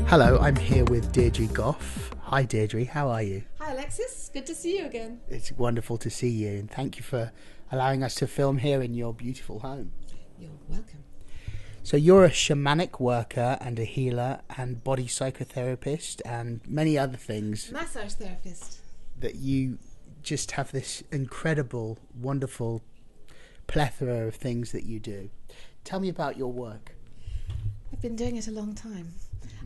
Hello, I'm here with Dierdre Gough. Hi Deirdre, how are you? Hi Alexis, good to see you again. It's wonderful to see you, and thank you for allowing us to film here in your beautiful home. You're welcome. So you're a shamanic worker and a healer and body psychotherapist and many other things. Massage therapist. That you just have this incredible, wonderful plethora of things that you do. Tell me about your work. I've been doing it a long time.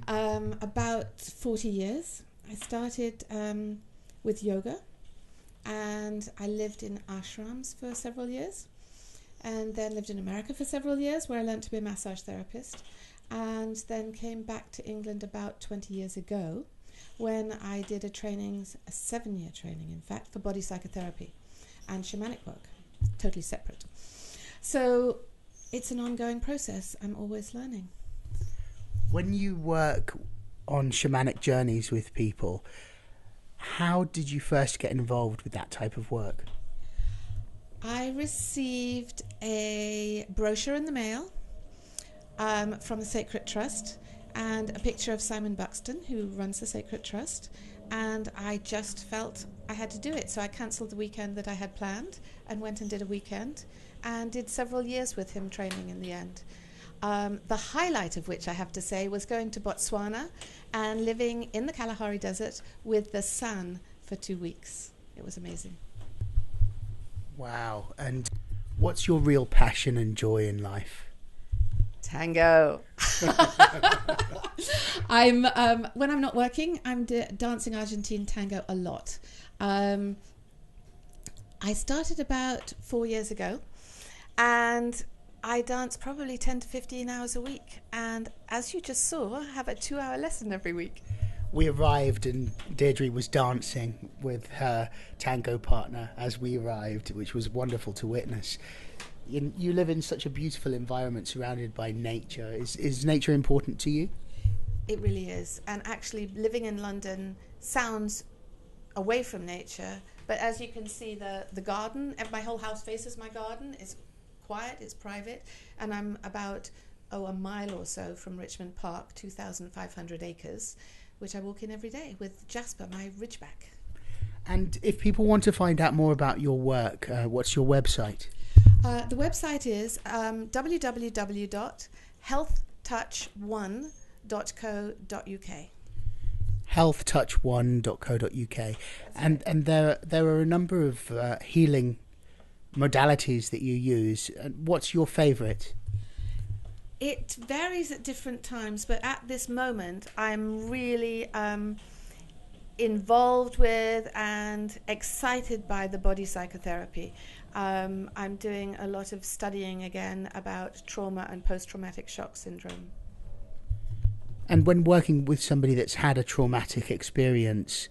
About 40 years. I started with yoga, and I lived in ashrams for several years, and then lived in America for several years where I learned to be a massage therapist, and then came back to England about 20 years ago when I did a 7-year training in fact, for body psychotherapy and shamanic work, totally separate. So it's an ongoing process. I'm always learning. When you work on shamanic journeys with people, how did you first get involved with that type of work? I received a brochure in the mail from the Sacred Trust and a picture of Simon Buxton, who runs the Sacred Trust, and I just felt I had to do it. So I cancelled the weekend that I had planned and went and did a weekend and did several years with him training in the end. The highlight of which, I have to say, was going to Botswana and living in the Kalahari Desert with the sun for 2 weeks. It was amazing. Wow. And what's your real passion and joy in life? Tango. When I'm not working, I'm dancing Argentine tango a lot. I started about 4 years ago, and I dance probably 10 to 15 hours a week, and as you just saw, I have a 2-hour lesson every week. We arrived and Deirdre was dancing with her tango partner as we arrived, which was wonderful to witness. You live in such a beautiful environment surrounded by nature. Is nature important to you? It really is, and actually living in London sounds away from nature, but as you can see, the garden, my whole house faces my garden. It's quiet, it's private, and I'm about a mile or so from Richmond Park, 2,500 acres, which I walk in every day with Jasper, my ridgeback. And if people want to find out more about your work, what's your website? The website is www.healthtouch1.co.uk. healthtouch1.co.uk. And there are a number of healing modalities that you use. What's your favourite? It varies at different times, but at this moment I'm really involved with and excited by the body psychotherapy. I'm doing a lot of studying again about trauma and post-traumatic shock syndrome. And when working with somebody that's had a traumatic experience,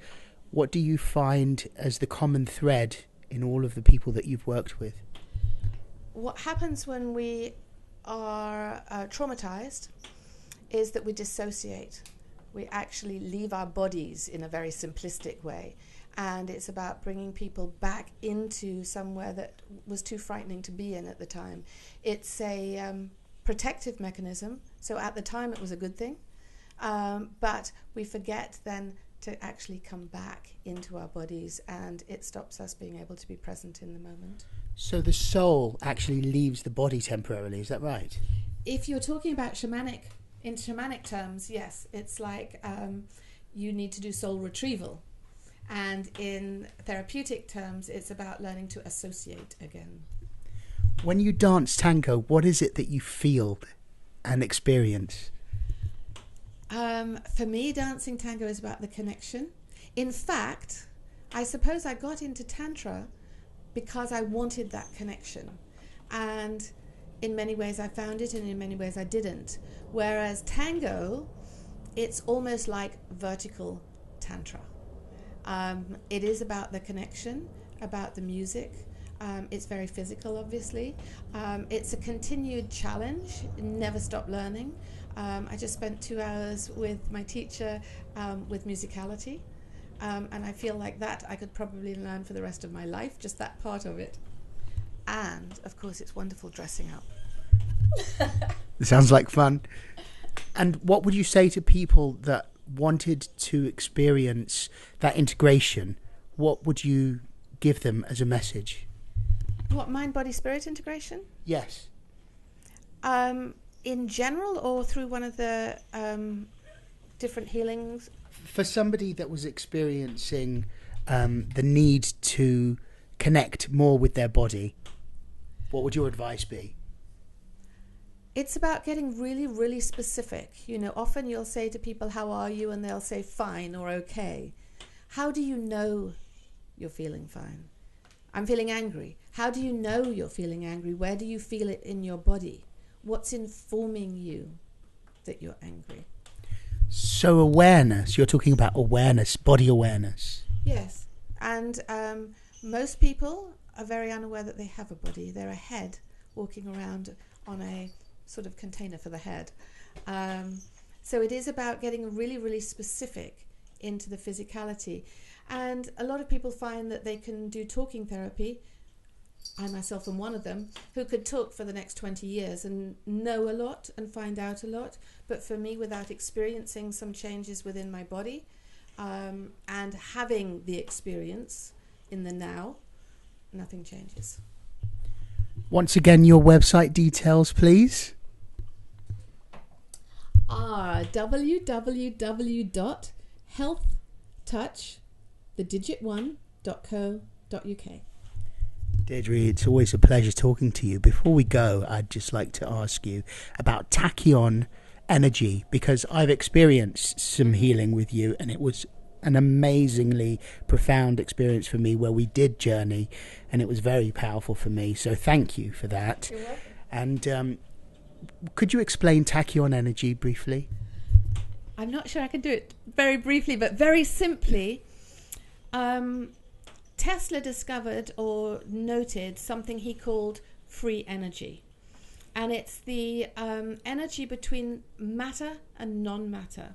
what do you find as the common thread in all of the people that you've worked with? What happens when we are traumatized is that we dissociate. We actually leave our bodies in a very simplistic way, and it's about bringing people back into somewhere that was too frightening to be in at the time. It's a protective mechanism, so at the time it was a good thing, but we forget then to actually come back into our bodies, and it stops us being able to be present in the moment. So the soul actually leaves the body temporarily, is that right? If you're talking about in shamanic terms, yes, it's like you need to do soul retrieval. And in therapeutic terms, it's about learning to associate again. When you dance tango, what is it that you feel and experience? For me, dancing tango is about the connection. In fact, I suppose I got into Tantra because I wanted that connection. And in many ways I found it, and in many ways I didn't. Whereas tango, it's almost like vertical Tantra. It is about the connection, about the music. It's very physical, obviously. It's a continued challenge, never stop learning. I just spent 2 hours with my teacher with musicality, and I feel like that I could probably learn for the rest of my life, just that part of it. And, of course, it's wonderful dressing up. It sounds like fun. And what would you say to people that wanted to experience that integration? What would you give them as a message? What, mind, body, spirit integration? Yes. In general, or through one of the different healings? For somebody that was experiencing the need to connect more with their body, what would your advice be? It's about getting really, really specific. You know, often you'll say to people, how are you? And they'll say fine or okay. How do you know you're feeling fine? I'm feeling angry. How do you know you're feeling angry? Where do you feel it in your body? What's informing you that you're angry? So awareness, you're talking about awareness, body awareness. Yes. And most people are very unaware that they have a body. They're a head walking around on a sort of container for the head. So it is about getting really, really specific into the physicality. And a lot of people find that they can do talking therapy. I myself am one of them, who could talk for the next 20 years and know a lot and find out a lot. But for me, without experiencing some changes within my body and having the experience in the now, nothing changes. Once again, your website details, please. www.healthtouch1.co.uk. Deirdre, it's always a pleasure talking to you. Before we go, I'd just like to ask you about tachyon energy, because I've experienced some healing with you, and it was an amazingly profound experience for me where we did journey, and it was very powerful for me. So thank you for that. You're welcome. And could you explain tachyon energy briefly? I'm not sure I can do it very briefly, but very simply, Tesla discovered or noted something he called free energy. And it's the energy between matter and non-matter.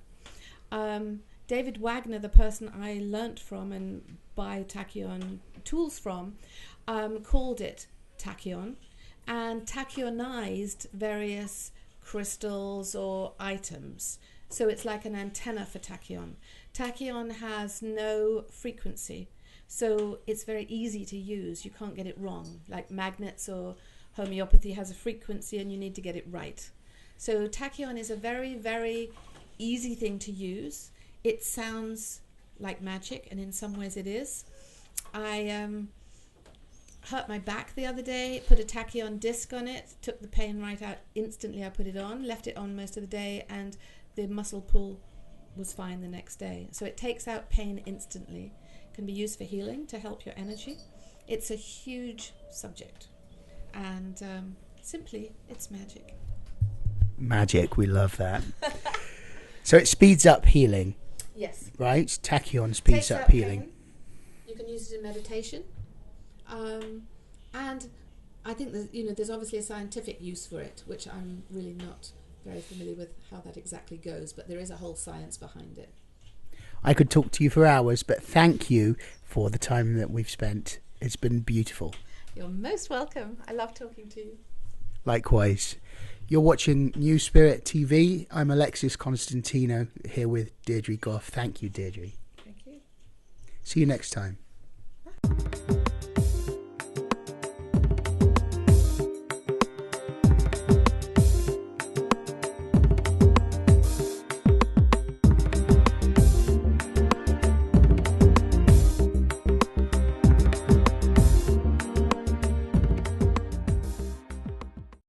David Wagner, the person I learnt from and buy tachyon tools from, called it tachyon and tachyonized various crystals or items. So it's like an antenna for tachyon. Tachyon has no frequency, so it's very easy to use. You can't get it wrong. Like magnets or homeopathy has a frequency and you need to get it right. So tachyon is a very, very easy thing to use. It sounds like magic, and in some ways it is. I hurt my back the other day, put a tachyon disc on it, took the pain right out instantly. I put it on, left it on most of the day, and the muscle pull was fine the next day. So it takes out pain instantly. Can be used for healing to help your energy. It's a huge subject, and simply it's magic. Magic, we love that. So it speeds up healing. Yes. Right? Tachyon speeds Takes up out healing. pain. You can use it in meditation, and I think there's obviously a scientific use for it, which I'm really not very familiar with how that exactly goes, but there is a whole science behind it. I could talk to you for hours, but thank you for the time that we've spent. It's been beautiful. You're most welcome. I love talking to you. Likewise. You're watching New Spirit TV. I'm Alexis Constantino here with Dierdre Gough. Thank you, Deirdre. Thank you. See you next time.